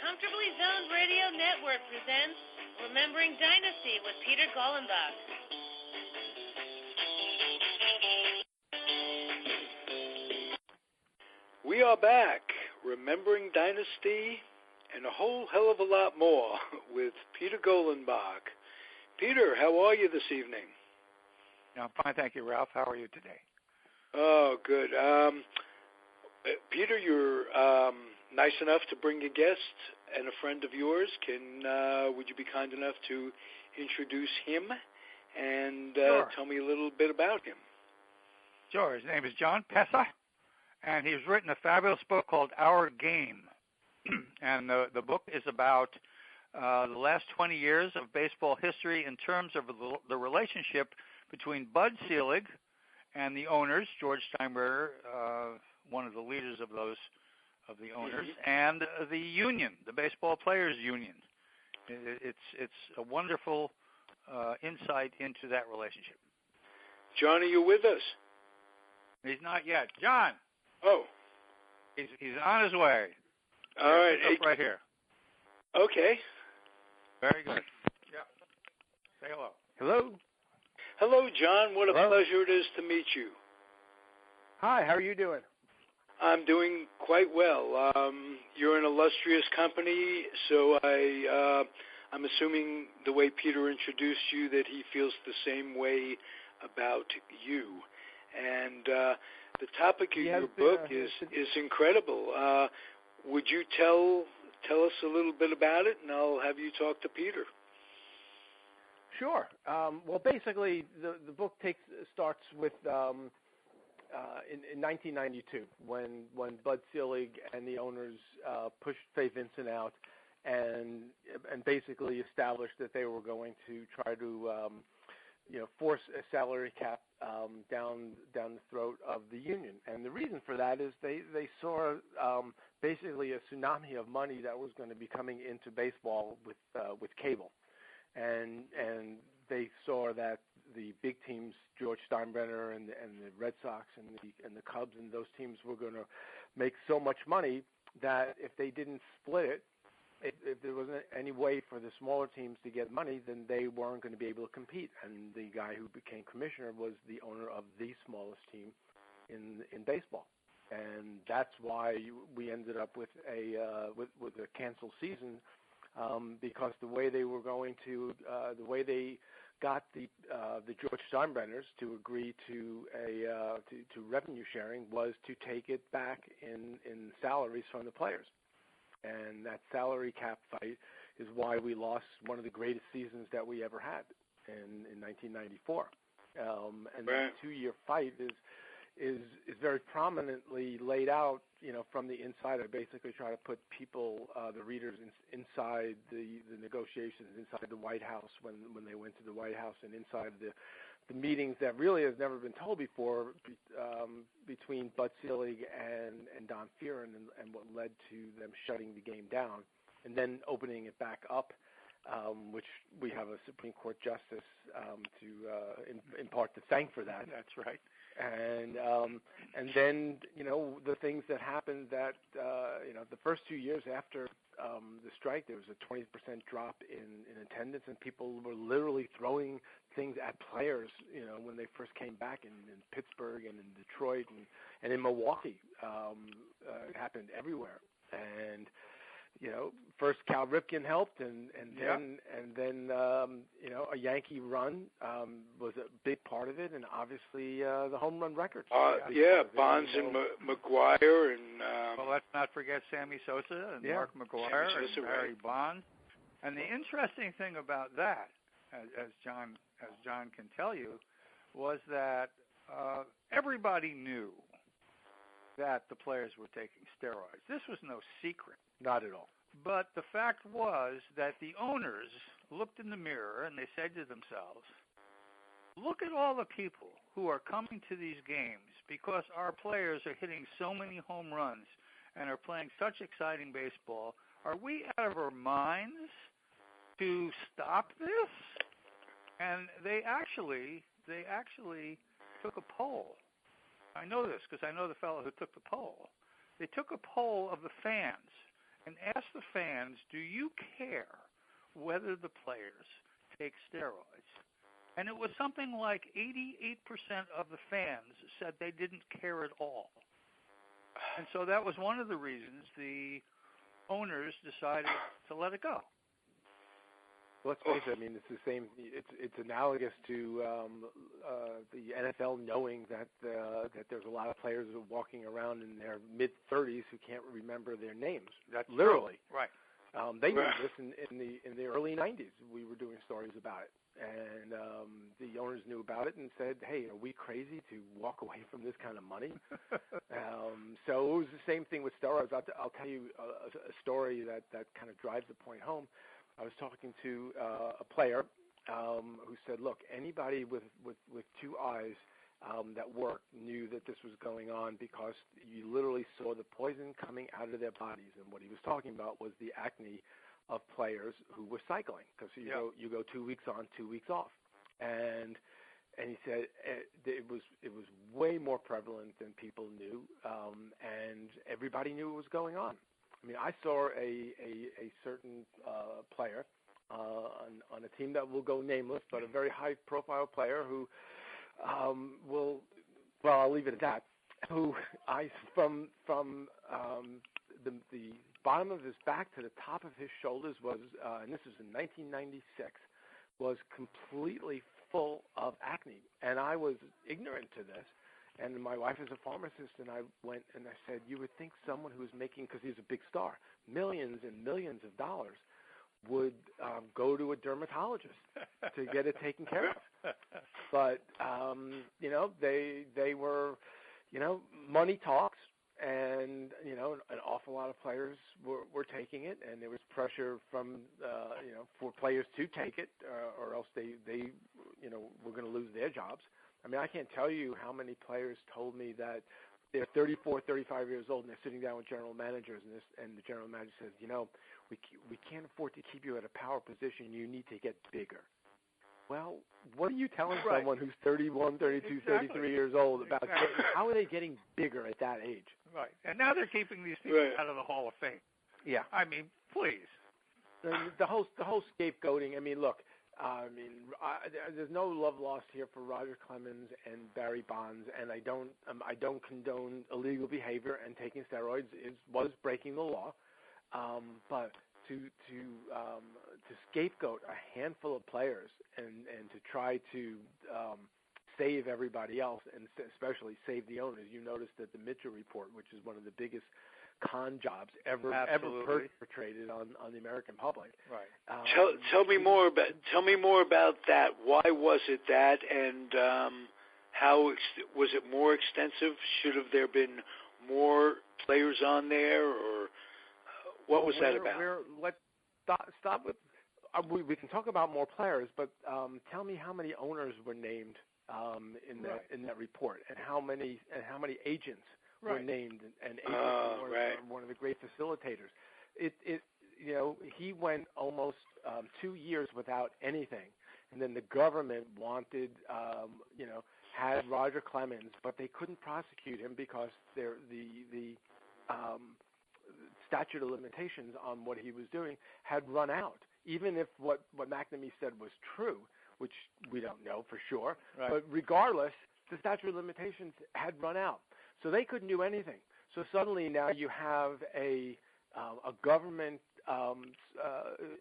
Comfortably Zoned Radio Network presents Remembering Dynasty with Peter Golenbock. We are back, Remembering Dynasty and a whole hell of a lot more with Peter Golenbock. Peter, how are you this evening? I'm fine, thank you, Ralph. How are you today? Oh, good. Peter, you're nice enough to bring a guest and a friend of yours. Would you be kind enough to introduce him and Sure. tell me a little bit about him? Sure. His name is John Pessah, and he's written a fabulous book called Our Game. And the book is about the last 20 years of baseball history in terms of the relationship between Bud Selig and the owners, George Steinbrenner, one of the leaders of the owners, and the union, the Baseball Players Union. It's a wonderful insight into that relationship. John, are you with us? He's not yet. John! Oh. He's on his way. All right. Right here. Okay. Very good. Yeah. Say hello. Hello. Hello, John. What a Hello. pleasure it is to meet you. Hi, how are you doing? I'm doing quite well. You're an illustrious company, so I'm assuming the way Peter introduced you that he feels the same way about you. And the topic of your book is incredible. Would you tell us a little bit about it, and I'll have you talk to Peter. Sure. Well, basically, the book starts with in 1992 when Bud Selig and the owners pushed Fay Vincent out and basically established that they were going to try to force a salary cap down the throat of the union. And the reason for that is they saw basically a tsunami of money that was going to be coming into baseball with cable, and they saw that the big teams, George Steinbrenner and the Red Sox and the Cubs and those teams were going to make so much money that if they didn't split it, if there wasn't any way for the smaller teams to get money, then they weren't going to be able to compete. And the guy who became commissioner was the owner of the smallest team in baseball, and that's why we ended up with a canceled season, because the way they were going to the way they got the George Steinbrenners to agree to revenue sharing was to take it back in salaries from the players. And that salary cap fight is why we lost one of the greatest seasons that we ever had in 1994. And that 2-year fight is very prominently laid out, from the inside. I basically try to put people, the readers, inside the negotiations, inside the White House when they went to the White House, and inside the meetings that really has never been told before between Bud Selig and Don Fearon, and what led to them shutting the game down and then opening it back up, which we have a Supreme Court justice in part to thank for that. That's right. And then the things that happened that the first 2 years after the strike, there was a 20% drop in attendance, and people were literally throwing things at players when they first came back in Pittsburgh and in Detroit and in Milwaukee. It happened everywhere. And first Cal Ripken helped, and then a Yankee run was a big part of it, and obviously the home run records. Bonds and McGuire, and well, let's not forget Sammy Sosa and Mark McGuire and Barry Bonds. And the interesting thing about that, as John can tell you, was that everybody knew that the players were taking steroids. This was no secret. Not at all. But the fact was that the owners looked in the mirror and they said to themselves, look at all the people who are coming to these games because our players are hitting so many home runs and are playing such exciting baseball. Are we out of our minds to stop this? And they actually took a poll. I know this because I know the fellow who took the poll. They took a poll of the fans and ask the fans, do you care whether the players take steroids? And it was something like 88% of the fans said they didn't care at all. And so that was one of the reasons the owners decided to let it go. Let's face it. I mean, it's the same. It's analogous to the NFL knowing that there's a lot of players who are walking around in their mid-30s who can't remember their names. That's literally true. Right. They knew this in the early '90s. We were doing stories about it, and the owners knew about it and said, "Hey, are we crazy to walk away from this kind of money?" So it was the same thing with steroids. I'll tell you a story that kind of drives the point home. I was talking to a player who said, "Look, anybody with two eyes that worked knew that this was going on because you literally saw the poison coming out of their bodies." And what he was talking about was the acne of players who were cycling, because you go 2 weeks on, 2 weeks off, and he said it was way more prevalent than people knew, and everybody knew what was going on. I mean, I saw a certain player on a team that will go nameless, but a very high-profile player who I'll leave it at that. Who from the bottom of his back to the top of his shoulders was, and this was in 1996, was completely full of acne, and I was ignorant to this. And my wife is a pharmacist, and I went and I said, you would think someone who was making, because he's a big star, millions and millions of dollars, would go to a dermatologist to get it taken care of. But, they were, money talks, and, an awful lot of players were taking it, and there was pressure from, for players to take it, or else they were going to lose their jobs. I mean, I can't tell you how many players told me that they're 34, 35 years old, and they're sitting down with general managers, and the general manager says, we can't afford to keep you at a power position. You need to get bigger. Well, what are you telling someone who's 31, 32, 33 years old about how are they getting bigger at that age? Right. And now they're keeping these people out of the Hall of Fame. Yeah. I mean, please. The whole scapegoating. I mean, look. There's no love lost here for Roger Clemens and Barry Bonds, and I don't condone illegal behavior, and taking steroids was breaking the law. But to scapegoat a handful of players and to try to save everybody else, and especially save the owners. You noticed that the Mitchell report, which is one of the biggest con jobs ever perpetrated on the American public. Right. Tell me more about that. Why was it that, and how was it more extensive? Should have there been more players on there, or what was that about? Let's stop with. We can talk about more players, but tell me how many owners were named in that report, and how many agents were named, and agents were one of the great facilitators. He went almost 2 years without anything, and then the government wanted, had Roger Clemens, but they couldn't prosecute him because the statute of limitations on what he was doing had run out. Even if what McNamee said was true, which we don't know for sure, but regardless, the statute of limitations had run out. So they couldn't do anything. So suddenly now you have a government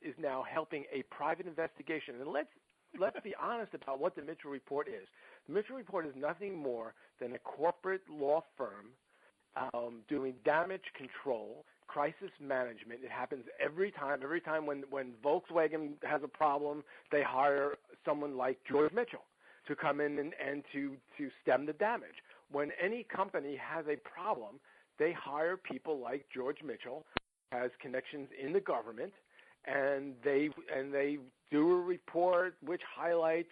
is now helping a private investigation. And let's be honest about what the Mitchell report is. The Mitchell report is nothing more than a corporate law firm doing damage control, crisis management. It happens every time. Every time when Volkswagen has a problem, they hire someone like George Mitchell to come in and to stem the damage. When any company has a problem, they hire people like George Mitchell, who has connections in the government, and they do a report which highlights,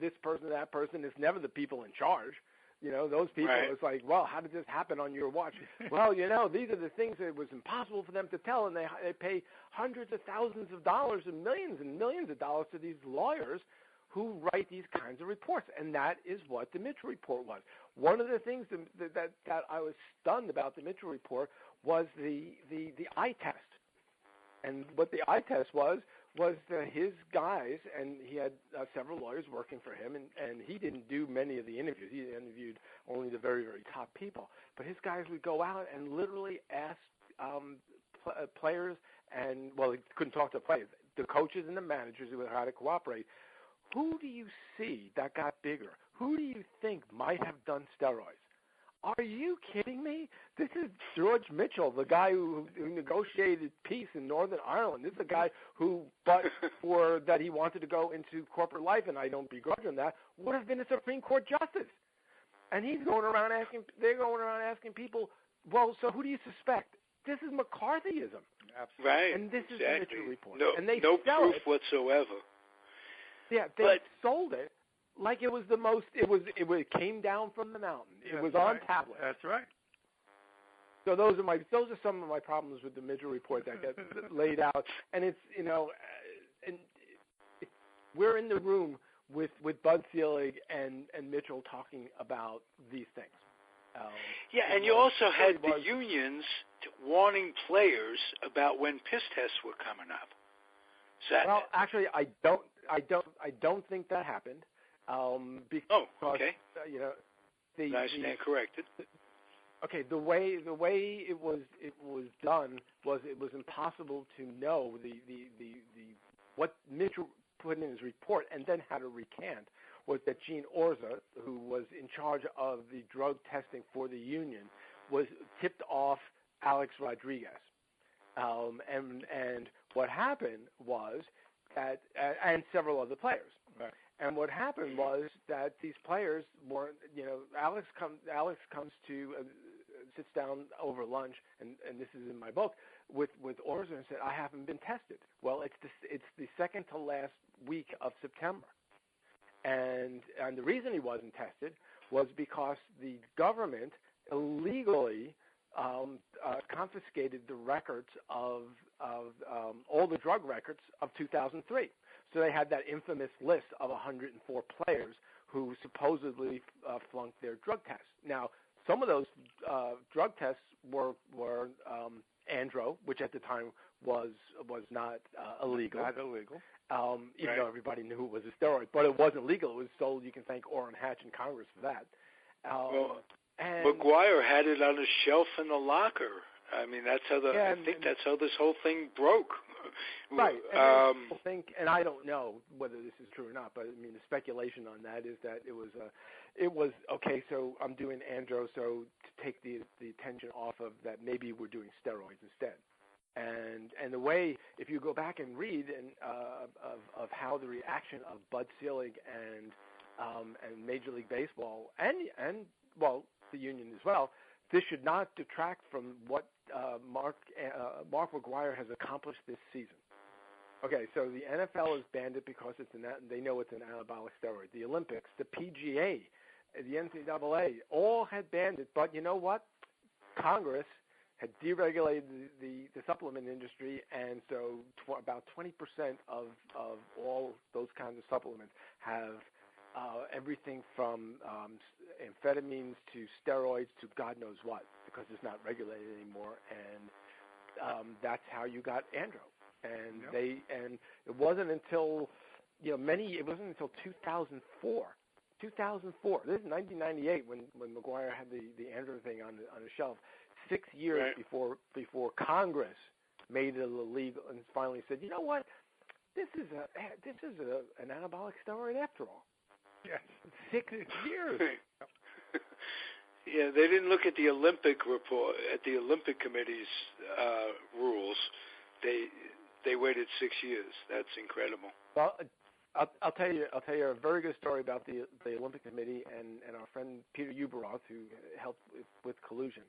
this person, that person. It's never the people in charge. Those people, it's like, well, how did this happen on your watch? Well, these are the things that it was impossible for them to tell, and they pay hundreds of thousands of dollars and millions of dollars to these lawyers who write these kinds of reports, and that is what the Mitchell report was. One of the things that I was stunned about the Mitchell report was the eye test And what the eye test was his guys, and he had several lawyers working for him, and he didn't do many of the interviews. He interviewed only the very, very top people. But his guys would go out and literally ask players, and, well, he couldn't talk to players, the coaches and the managers who had to cooperate. Who do you see that got bigger? Who do you think might have done steroids? Are you kidding me? This is George Mitchell, the guy who negotiated peace in Northern Ireland. This is a guy who, but for that he wanted to go into corporate life, and I don't begrudge him that, would have been a Supreme Court justice. And they're going around asking people, well, so who do you suspect? This is McCarthyism. Absolutely. Right. And this is the Mitchell report. No, and they no sell proof it. whatsoever. Yeah, they sold it like it was the most. It came down from the mountain. It was on tablets. That's right. So those are some of my problems with the Mitchell report that gets laid out. And it's we're in the room with Bud Selig and Mitchell talking about these things. And you also had the unions warning players about when piss tests were coming up. Well, actually, I don't think that happened. Because, okay. I stand corrected. Okay, the way it was done was it was impossible to know the what Mitchell put in his report and then had to recant was that Gene Orza, who was in charge of the drug testing for the union, was tipped off Alex Rodriguez, and what happened was that and several other players. Right. And what happened was that these players weren't, Alex comes to sits down over lunch, and this is in my book with Orza and said, I haven't been tested. Well, it's the second to last week of September, and the reason he wasn't tested was because the government illegally confiscated the records of all the drug records of 2003. So they had that infamous list of 104 players who supposedly flunked their drug tests. Now, some of those drug tests were andro, which at the time was not illegal. Not illegal. Even though everybody knew it was a steroid, but it wasn't legal. It was sold. You can thank Orrin Hatch in Congress for that. And McGuire had it on a shelf in the locker. I mean, that's how I think that's how this whole thing broke. Right. And people think, and I don't know whether this is true or not, but I mean, the speculation on that is that it was okay. So I'm doing andro, so to take the attention off of that, maybe we're doing steroids instead. And the way, if you go back and read of how the reaction of Bud Selig and Major League Baseball and the union as well, this should not detract from what Mark McGuire has accomplished this season. Okay, so the NFL has banned it because they know it's an anabolic steroid. The Olympics, the PGA, the NCAA, all had banned it. But you know what? Congress had deregulated the supplement industry, and so about 20% of all those kinds of supplements have everything from amphetamines to steroids to God knows what, because it's not regulated anymore, and that's how you got andro. And it wasn't until it wasn't until 2004. 2004. This is 1998 when McGuire had the andro thing on the shelf. 6 years before Congress made it illegal and finally said, you know what, this is an anabolic steroid after all. Yes. 6 years. Yeah, they didn't look at the Olympic report, at the Olympic Committee's rules. They waited 6 years. That's incredible. Well, I'll tell you a very good story about the Olympic Committee and our friend Peter Uberoth, who helped with collusion.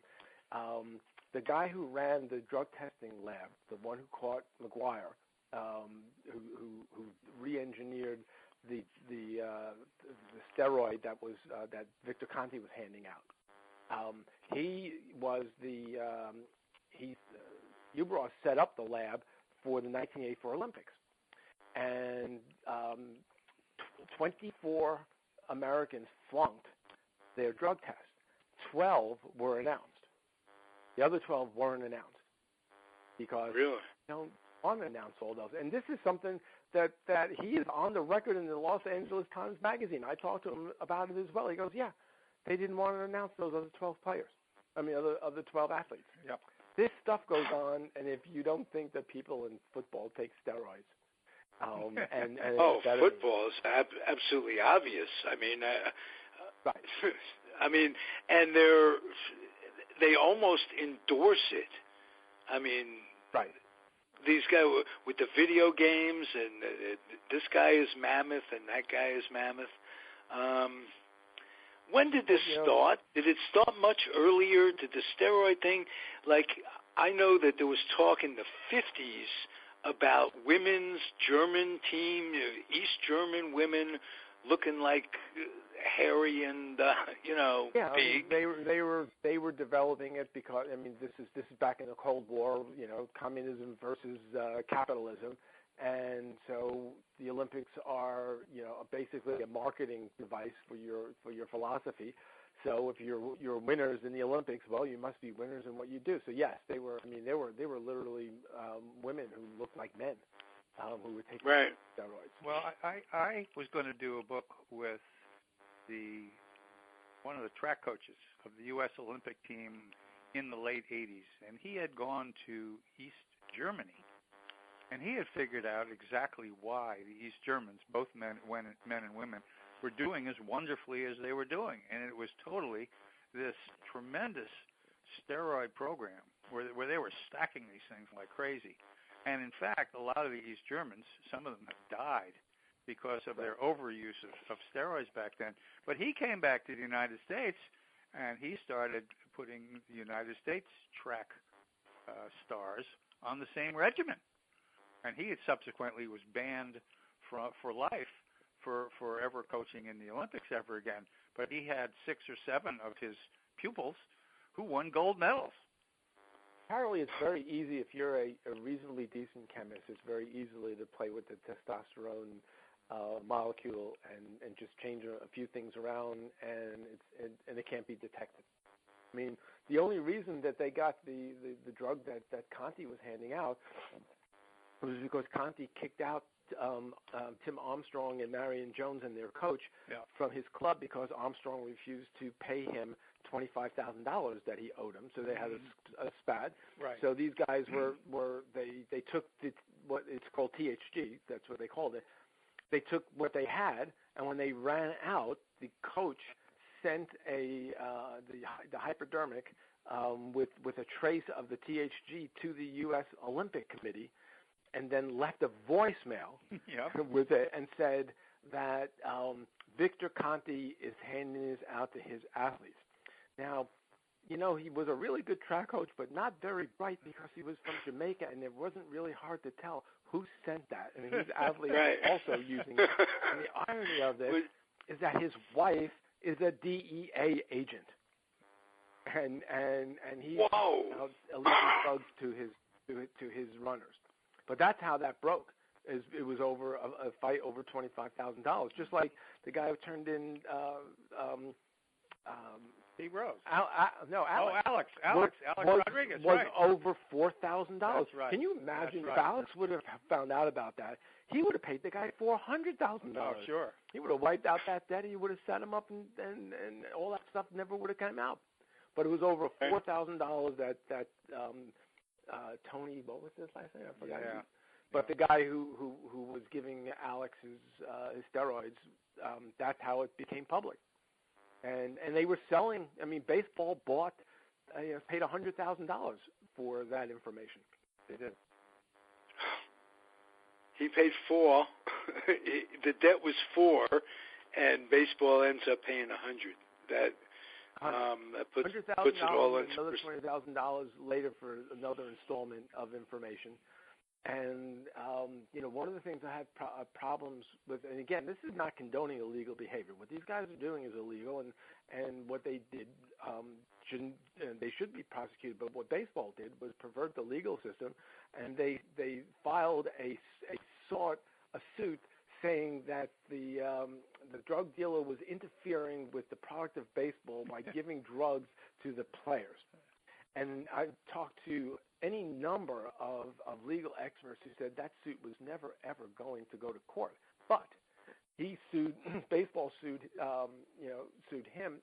The guy who ran the drug testing lab, the one who caught McGuire, who re-engineered the steroid that Victor Conti was handing out. Uberoth set up the lab for the 1984 Olympics, and 24 Americans flunked their drug test. 12 were announced. The other 12 weren't announced because want to announce all those. And this is something that he is on the record in the Los Angeles Times Magazine. I talked to him about it as well. He goes, yeah, they didn't want to announce those other 12 players. I mean, other 12 athletes. Yep. This stuff goes on, and if you don't think that people in football take steroids, and football is absolutely obvious. I mean, right. I mean, and they almost endorse it. I mean, right. These guys with the video games, and this guy is mammoth, and that guy is mammoth. When did this start? Did it start much earlier? Did the steroid thing, like, I know that there was talk in the 50s about women's German team, East German women looking like hairy and big. I mean, they were developing it because, I mean, this is back in the Cold War, communism versus capitalism, and so the Olympics are basically a marketing device for your philosophy. So if you're winners in the Olympics, well, you must be winners in what you do. So yes, they were literally women who looked like men who were taking steroids. Well, I was going to do a book with one of the track coaches of the U.S. Olympic team in the late 80s, and he had gone to East Germany, and he had figured out exactly why the East Germans, both men and women, were doing as wonderfully as they were doing, and it was totally this tremendous steroid program where they were stacking these things like crazy. And in fact, a lot of the East Germans, some of them have died because of their overuse of steroids back then. But he came back to the United States, and he started putting the United States track stars on the same regimen. And he had subsequently was banned for life for ever coaching in the Olympics ever again. But he had 6 or 7 of his pupils who won gold medals. Apparently, it's very easy if you're a reasonably decent chemist. It's very easily to play with the testosterone molecule and just change a few things around, and it can't be detected. I mean, the only reason that they got the drug that Conti was handing out was because Conti kicked out Tim Armstrong and Marion Jones and their coach from his club because Armstrong refused to pay him $25,000 that he owed him. So they had a spat. Right. So these guys they took what it's called THG. That's what they called it. They took what they had, and when they ran out, the coach sent the hypodermic with a trace of the THG to the U.S. Olympic Committee, and then left a voicemail with it and said that Victor Conti is handing this out to his athletes. Now, he was a really good track coach, but not very bright because he was from Jamaica, and it wasn't really hard to tell who sent that. I mean, his athletes also using it. And the irony of this is that his wife is a DEA agent, and he illegal drugs to his runners. But that's how that broke. It was over a fight over $25,000, just like the guy who turned in Steve Rose. Alex Rodriguez was over $4,000. That's right. Can you imagine if Alex would have found out about that? He would have paid the guy $400,000. Oh, sure. He would have wiped out that debt. He would have set him up, and all that stuff never would have come out. But it was over $4,000 that Tony, what was his last name? I forgot. Yeah. But the guy who was giving Alex his steroids, that's how it became public. And they were selling. I mean, baseball paid $100,000 for that information. They did. He paid $4. The debt was $4, and baseball ends up paying $100. That puts it all in. Another $20,000 later for another installment of information. And one of the things I had problems with, and again, this is not condoning illegal behavior. What these guys are doing is illegal, and what they did they should be prosecuted. But what baseball did was pervert the legal system, and they filed a suit saying that the drug dealer was interfering with the product of baseball by giving drugs to the players. And I've talked to any number of legal experts who said that suit was never, ever going to go to court. But he sued, baseball sued him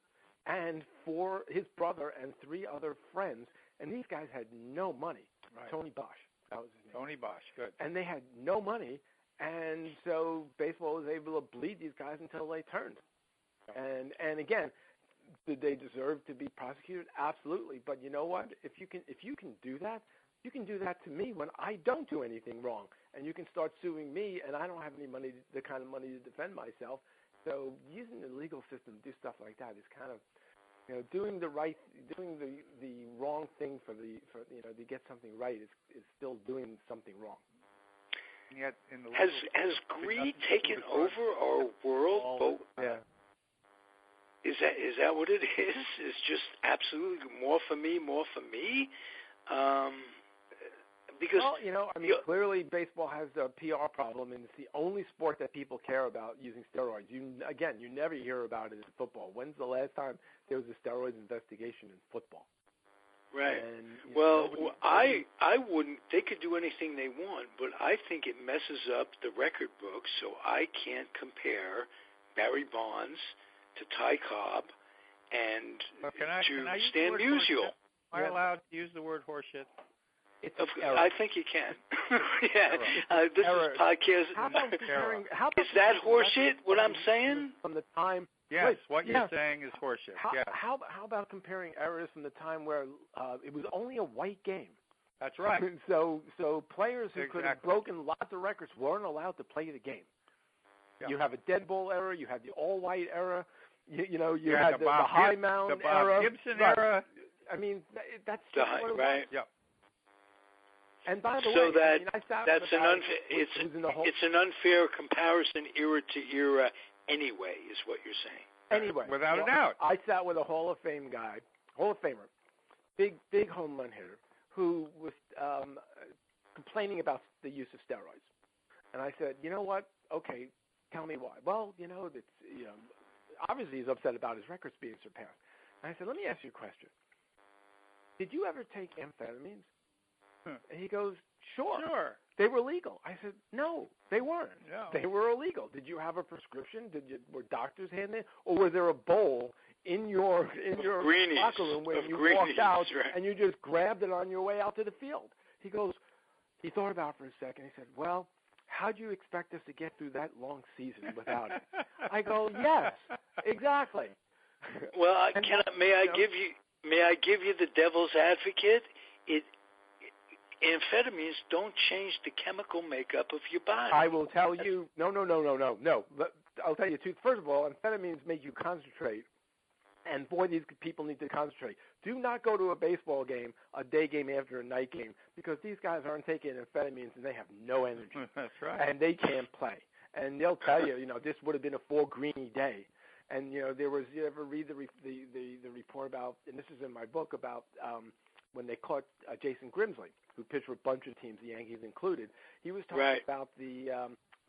and for his brother and 3 other friends. And these guys had no money. Right. Tony Bosch, that was his name. Tony Bosch, good. And they had no money. And so baseball was able to bleed these guys until they turned. And again, did they deserve to be prosecuted? Absolutely. But you know what? If you can do that, you can do that to me when I don't do anything wrong. And you can start suing me, and I don't have any money, the kind of money to defend myself. So using the legal system to do stuff like that is kind of, doing the wrong thing for to get something right is still doing something wrong. And yet in the has greed taken over our world? Yeah. Is that what it is? It's just absolutely more for me. Because clearly baseball has a PR problem, and it's the only sport that people care about using steroids. You never hear about it in football. When's the last time there was a steroids investigation in football? Right. And, I wouldn't. They could do anything they want, but I think it messes up the record book. So I can't compare Barry Bonds to Ty Cobb and to Stan Musial. Am I allowed to use the word horseshit? I think you can. Yeah. This is podcast. Is that horseshit? What I'm saying? From the time. Yes, what you're saying is horseshit. How about comparing errors from the time where it was only a white game? That's right. So players who could have broken lots of records weren't allowed to play the game. Yeah. You have a dead ball era. You have the all white era. You had the high mound era. The Bob Gibson era. I mean, that's right. Yeah. And by the so way, it's an unfair comparison era to era anyway, is what you're saying. Anyway, without a doubt. I sat with a Hall of Fame guy, Hall of Famer, big home run hitter, who was complaining about the use of steroids. And I said, you know what? Okay, tell me why. Well, it's obviously he's upset about his records being surpassed. And I said, let me ask you a question. Did you ever take amphetamines? And he goes, sure. They were legal. I said, no, they weren't. No. They were illegal. Did you have a prescription? Were doctors handing it? Or was there a bowl in your locker room where you walked out and you just grabbed it on your way out to the field? He thought about it for a second. He said, well, how'd you expect us to get through that long season without it? I go, yes, exactly. Well, may I give you the devil's advocate? Amphetamines don't change the chemical makeup of your body. I will tell you, no. I'll tell you two. First of all, amphetamines make you concentrate, and boy, these people need to concentrate. Do not go to a baseball game, a day game after a night game, because these guys aren't taking amphetamines and they have no energy. That's right. And they can't play. And they'll tell you, this would have been a 4-greeny day. And there was, you ever read the report about, and this is in my book, about when they caught Jason Grimsley, who pitched for a bunch of teams, the Yankees included. He was talking about the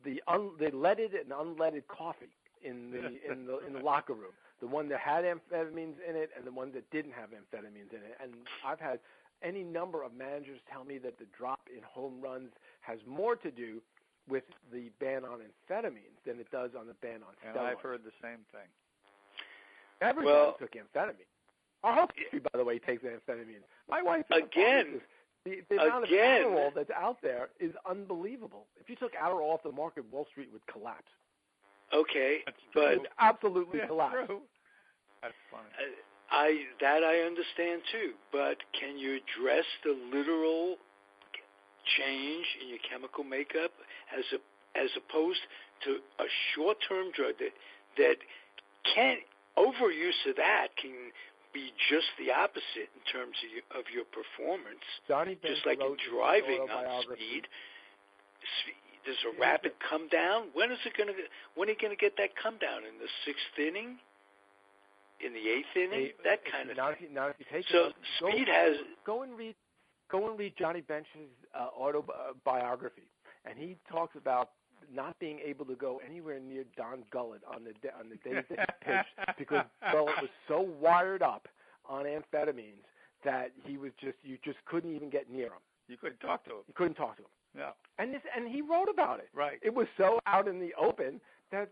leaded and unleaded coffee in the locker room, the one that had amphetamines in it and the one that didn't have amphetamines in it. And I've had any number of managers tell me that the drop in home runs has more to do with the ban on amphetamines than it does on the ban on steroids. And I've heard the same thing. Everybody took amphetamines. Our whole country, by the way, takes amphetamines. My wife again. The amount of Adderall that's out there is unbelievable. If you took Adderall off the market, Wall Street would collapse. Okay, but absolutely collapse. True. That's funny. I understand too. But can you address the literal change in your chemical makeup as opposed to a short-term drug that can't overuse of that can be just the opposite in terms of your performance. Just like in driving on speed, there's a rapid come down. When are you going to get that come down? In the 6th inning? In the 8th inning? That kind of thing. Speed has. Go and read Johnny Bench's autobiography, and he talks about not being able to go anywhere near Don Gullett on the days that he pitched because Gullett was so wired up on amphetamines that he was you just couldn't even get near him. You couldn't talk to him. You couldn't talk to him. Yeah. And he wrote about it. Right. It was so out in the open that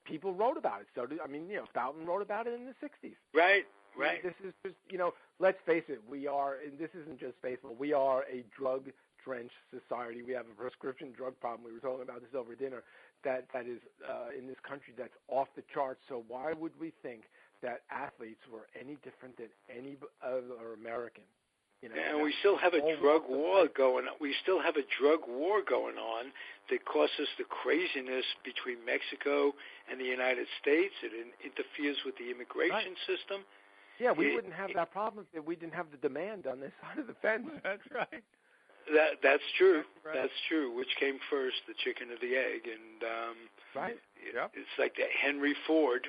people wrote about it. So Fountain wrote about it in the 60s. Right. Right. This is just, let's face it, and this isn't just baseball. We are a drug-drenched society. We have a prescription drug problem. We were talking about this over dinner. That is in this country that's off the charts. So why would we think that athletes were any different than any other American? And we still have a drug war going on. We still have a drug war going on that causes the craziness between Mexico and the United States. It interferes with the immigration system. Yeah, we wouldn't have that problem if we didn't have the demand on this side of the fence. That's right. That's true. Right. That's true. Which came first, the chicken or the egg? And right. Yep. It's like that Henry Ford.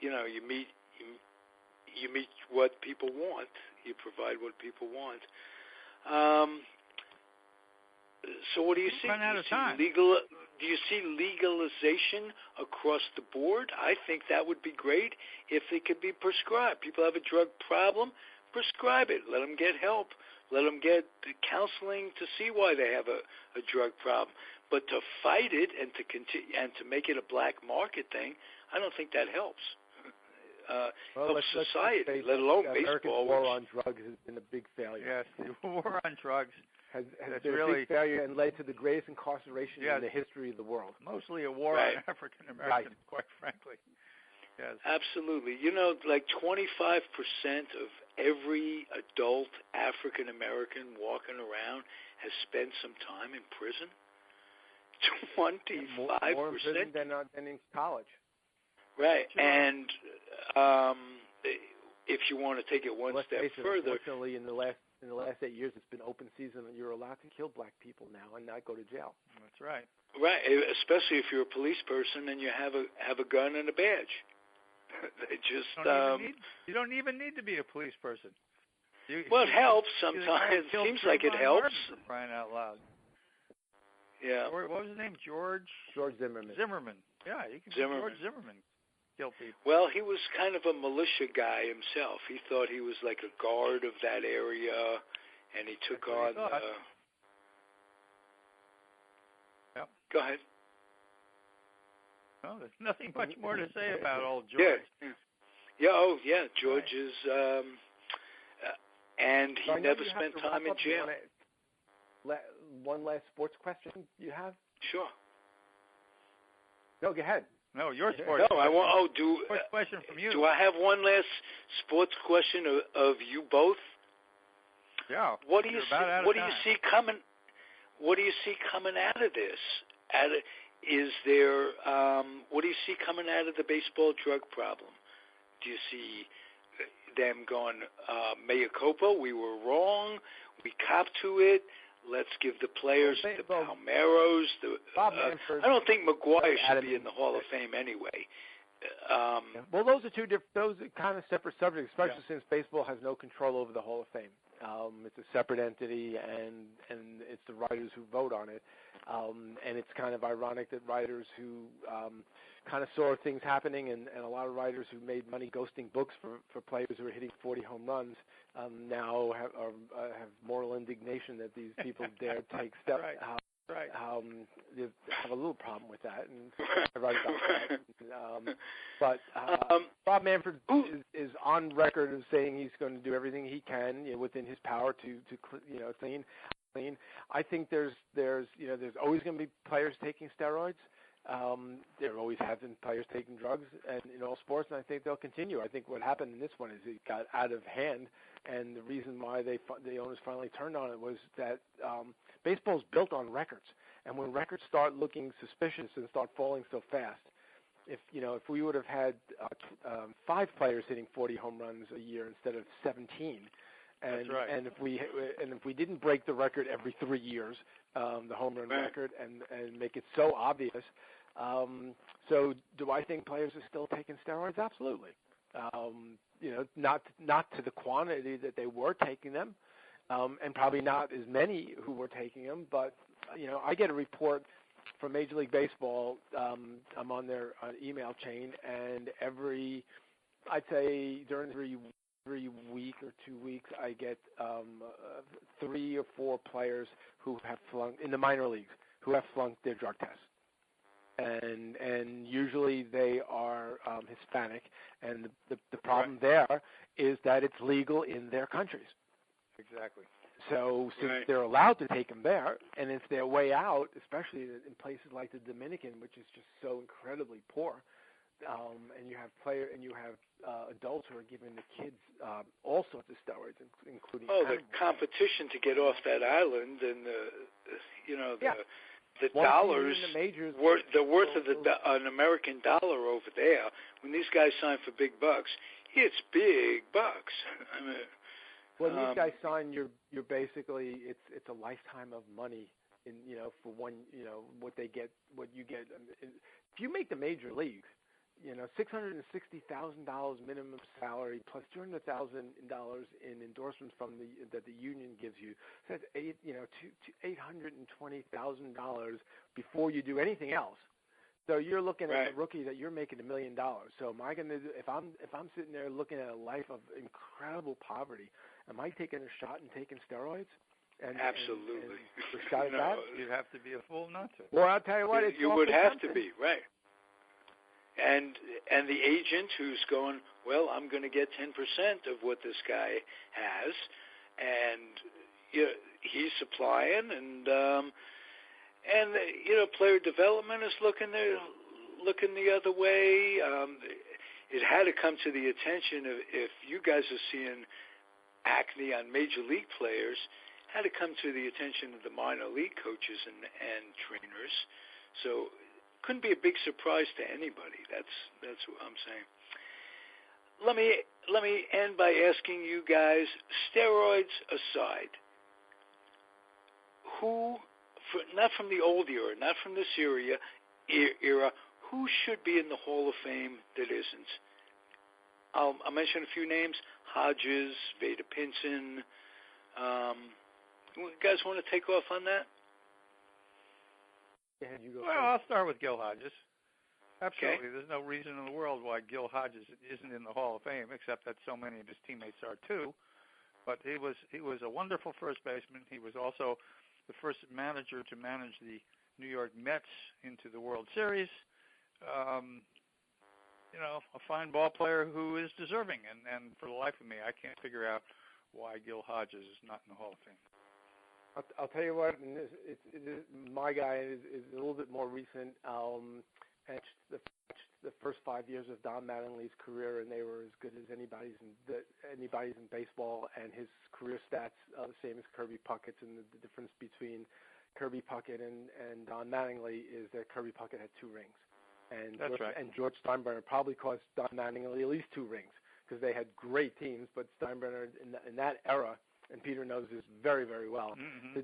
You meet what people want. You provide what people want. So what do you see? Run out of time. Do you see legalization across the board? I think that would be great if it could be prescribed. People have a drug problem, prescribe it. Let them get help. Let them get counseling to see why they have a drug problem. But to fight it and to make it a black market thing, I don't think that helps. Helps society, let alone baseball. American war on drugs has been a big failure. Yes, the war on drugs has been a big failure and led to the greatest incarceration in the history of the world. Mostly a war on African Americans, quite frankly. Yes. Absolutely. Like 25% of every adult African American walking around has spent some time in prison. 25%. More in prison than in college. Right. Sure. And if you want to take it one step further, unfortunately, in the last 8 years, it's been open season, and you're allowed to kill black people now and not go to jail. That's right. Right, especially if you're a police person and you have a gun and a badge. They just you don't even need to be a police person. Well, it helps sometimes. It seems like it helps. For crying out loud. Yeah. What was his name? George Zimmerman. Yeah, you can Zimmerman. George Zimmerman. Kill people. Well, he was kind of a militia guy himself. He thought he was like a guard of that area, and he took on. Yep. Go ahead. No, there's nothing much more to say about old George. Yeah. Oh, yeah. George is, and he never spent time in jail. One last sports question you have? Sure. No, go ahead. No, your sports. No, I want. Sports question from you. Do I have one last sports question of you both? Yeah. What do you see? What do you see coming? What do you see coming out of this? What do you see coming out of the baseball drug problem? Do you see them going, mea culpa, we were wrong, we copped to it, let's give the players, the Palmeiros, I don't think McGuire should be in the Hall of Fame anyway. Well, those are kind of separate subjects, especially since baseball has no control over the Hall of Fame. It's a separate entity, and it's the writers who vote on it. And it's kind of ironic that writers who kind of saw things happening, and a lot of writers who made money ghosting books for players who are hitting 40 home runs now have moral indignation that these people dare take steps. Right. They have a little problem with that, and I write about that. But Bob Manfred is on record of saying he's going to do everything he can within his power to clean. I think there's always going to be players taking steroids. There always have been players taking drugs, and in all sports, and I think they'll continue. I think what happened in this one is it got out of hand, and the reason why the owners finally turned on it was that baseball's built on records, and when records start looking suspicious and start falling so fast, if we would have had 5 players hitting 40 home runs a year instead of 17. That's right. And if we didn't break the record every 3 years, the home run record, and make it so obvious, so do I think players are still taking steroids? Absolutely. Not to the quantity that they were taking them, and probably not as many who were taking them. But I get a report from Major League Baseball. I'm on their email chain, and I'd say during 3 every week or 2 weeks, I get 3 or 4 players who have flunked in the minor leagues who have flunked their drug tests, and usually they are Hispanic, and the problem there is that it's legal in their countries. Exactly. So since they're allowed to take them there, and it's their way out, especially in places like the Dominican, which is just so incredibly poor, and you have adults who are giving the kids all sorts of steroids, including the competition to get off that island, and the dollars, the worth of an American dollar over there. When these guys sign for big bucks, it's big bucks. I mean, when these guys sign, you're basically it's a lifetime of money in for one what you get. If you make the major leagues, $660,000 minimum salary plus $200,000 in endorsements that the union gives you. So that's $820,000 before you do anything else. So you're looking at a rookie that you're making $1 million. So am I going to? If I'm sitting there looking at a life of incredible poverty, am I taking a shot and taking steroids? Absolutely. And a shot at that? You'd have to be a fool not to. Well, I'll tell you what. You would have to be, right. And the agent who's going, well, I'm going to get 10% of what this guy has, and he's supplying, and player development is looking the other way. It had to come to the attention of, if you guys are seeing acne on major league players, had to come to the attention of the minor league coaches and trainers. So couldn't be a big surprise to anybody. That's what I'm saying. Let me end by asking you guys, steroids aside, not from the old era, not from this era, who should be in the Hall of Fame that isn't? I'll mention a few names: Hodges, Vada Pinson. You guys want to take off on that? Yeah, you go well, first. I'll start with Gil Hodges. Absolutely. Okay. There's no reason in the world why Gil Hodges isn't in the Hall of Fame, except that so many of his teammates are too. But he was a wonderful first baseman. He was also the first manager to manage the New York Mets into the World Series. A fine ball player who is deserving. And for the life of me, I can't figure out why Gil Hodges is not in the Hall of Fame. I'll tell you what, and my guy is a little bit more recent. The first 5 years of Don Mattingly's career, and they were as good as anybody's in baseball. And his career stats are the same as Kirby Puckett's. And the difference between Kirby Puckett and Don Mattingly is that Kirby Puckett had 2 rings, and George Steinbrenner probably cost Don Mattingly at least 2 rings, because they had great teams. But Steinbrenner in that era, and Peter knows this very, very well. Mm-hmm.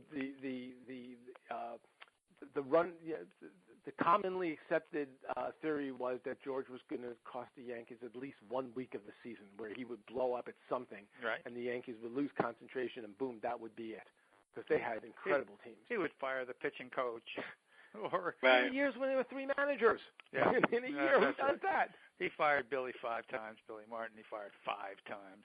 The commonly accepted theory was that George was going to cost the Yankees at least 1 week of the season, where he would blow up at something, and the Yankees would lose concentration, and boom, that would be it, because they had incredible teams. He would fire the pitching coach. Or in years when there were 3 managers. Yeah. In a year, who does that? He fired Billy 5 times. Billy Martin, he fired 5 times.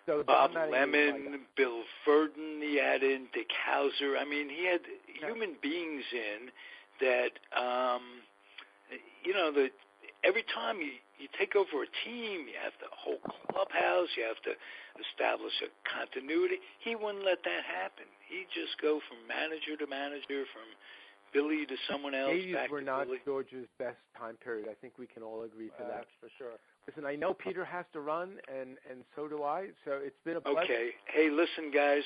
So Bob Lemon, Bill Furden, he had in Dick Hauser. I mean, he had human beings in that, that every time you take over a team, you have the whole clubhouse, you have to establish a continuity. He wouldn't let that happen. He'd just go from manager to manager, from Billy to someone else. 80s were not George's best time period. I think we can all agree to that. For sure. Listen, I know Peter has to run, and so do I, so it's been a pleasure. Okay. Hey, listen, guys,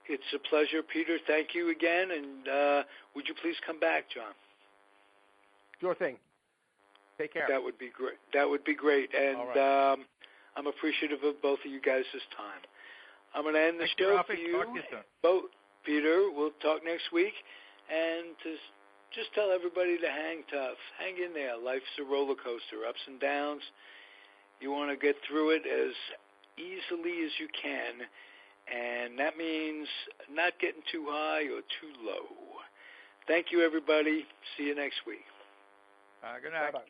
it's a pleasure. Peter, thank you again, and would you please come back, John? Sure thing. Take care. That would be great. That would be great, and right. I'm appreciative of both of you guys this time. I'm going to end the show for you. Both, Peter, we'll talk next week, and just tell everybody to hang tough. Hang in there. Life's a roller coaster, ups and downs. You want to get through it as easily as you can, and that means not getting too high or too low. Thank you, everybody. See you next week. Good night. Bye-bye.